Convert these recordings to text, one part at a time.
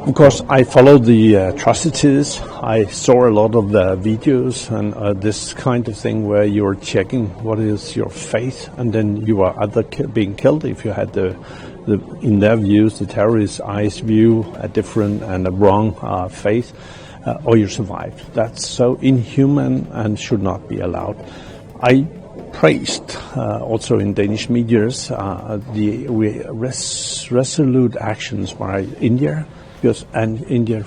Of course, I followed the atrocities. I saw a lot of the videos and this kind of thing where you're checking what is your faith, and then you are either being killed if you had in their views, the terrorist eyes view a different and a wrong faith, or you survived. That's so inhuman and should not be allowed. I praised also in Danish medias the resolute actions by India. And India,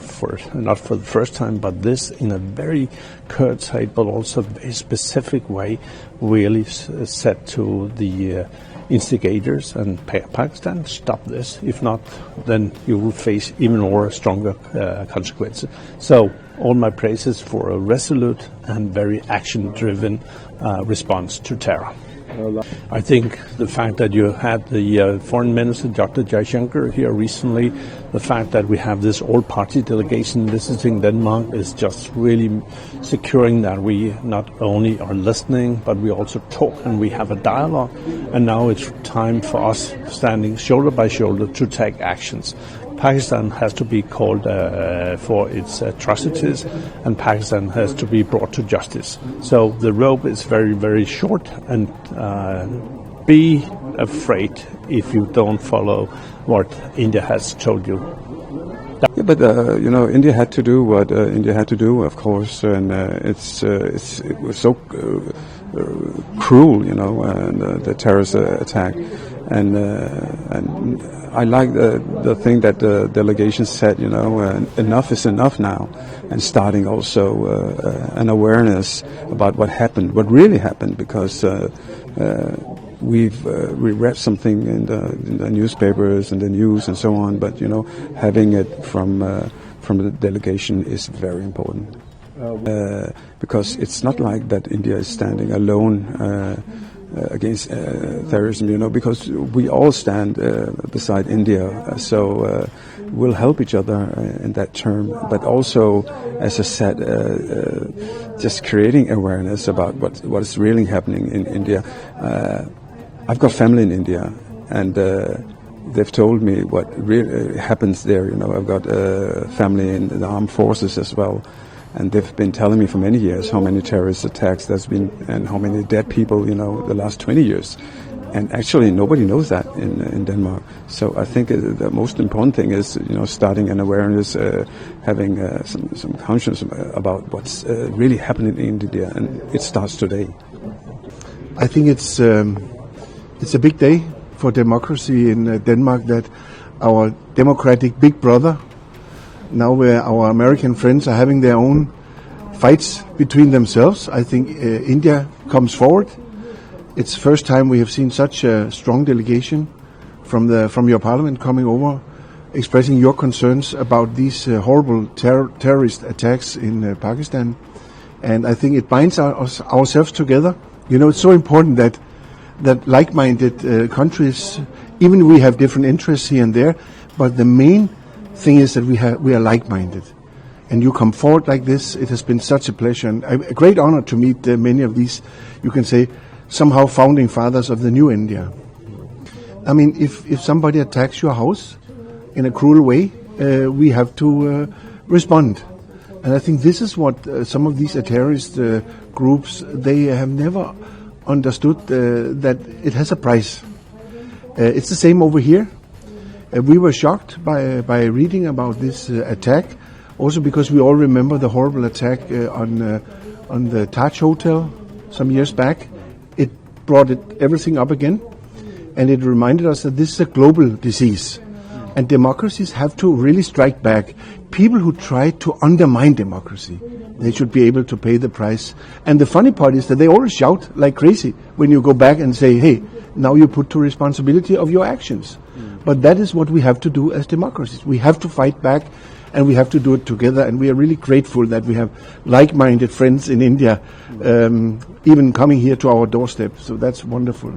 not for the first time, but this in a very curtailed but also very specific way, really said to the instigators and Pakistan, stop this. If not, then you will face even more stronger consequences. So all my praises for a resolute and very action-driven response to terror. I think the fact that you had the Foreign Minister, Dr. Shankar, here recently, the fact that we have this all-party delegation visiting Denmark is just really securing that we not only are listening, but we also talk and we have a dialogue. And now it's time for us standing shoulder by shoulder to take actions. Pakistan has to be called for its atrocities, and Pakistan has to be brought to justice. So the rope is very, very short, and be afraid if you don't follow what India has told you. Yeah, but India had to do what India had to do, of course, and it was so cruel, the terrorist attack, and I like the thing that the delegation said, enough is enough now, and starting also an awareness about what happened, what really happened, because we read something in the newspapers and the news and so on, but having it from the delegation is very important, because it's not like that India is standing alone against terrorism, because we all stand beside India, so we'll help each other in that term, but also, as I said, just creating awareness about what is really happening in India. I've got family in India, and they've told me what really happens there. I've got family in the armed forces as well. And they've been telling me for many years how many terrorist attacks there's been and how many dead people, the last 20 years. And actually nobody knows that in Denmark. So I think the most important thing is, starting an awareness, having some conscience about what's really happening in India. And it starts today. I think it's a big day for democracy in Denmark, that our democratic big brother, now where our American friends are having their own fights between themselves, I think India comes forward. It's the first time we have seen such a strong delegation from your parliament coming over, expressing your concerns about these horrible terrorist attacks in Pakistan. And I think it binds ourselves together. It's so important that like-minded countries, even we have different interests here and there, but the main thing is that we are like-minded, and you come forward like this. It has been such a pleasure and a great honor to meet many of these, you can say, somehow founding fathers of the new India. I mean, if somebody attacks your house in a cruel way, we have to respond. And I think this is what some of these terrorist groups, they have never understood, that it has a price. It's the same over here. We were shocked by reading about this attack, also because we all remember the horrible attack on the Taj Hotel some years back. It brought everything up again, and it reminded us that this is a global disease, and democracies have to really strike back. People who try to undermine democracy, they should be able to pay the price. And the funny part is that they always shout like crazy when you go back and say, hey, now you put to responsibility of your actions. But that is what we have to do as democracies. We have to fight back, and we have to do it together. And we are really grateful that we have like-minded friends in India, even coming here to our doorstep. So that's wonderful.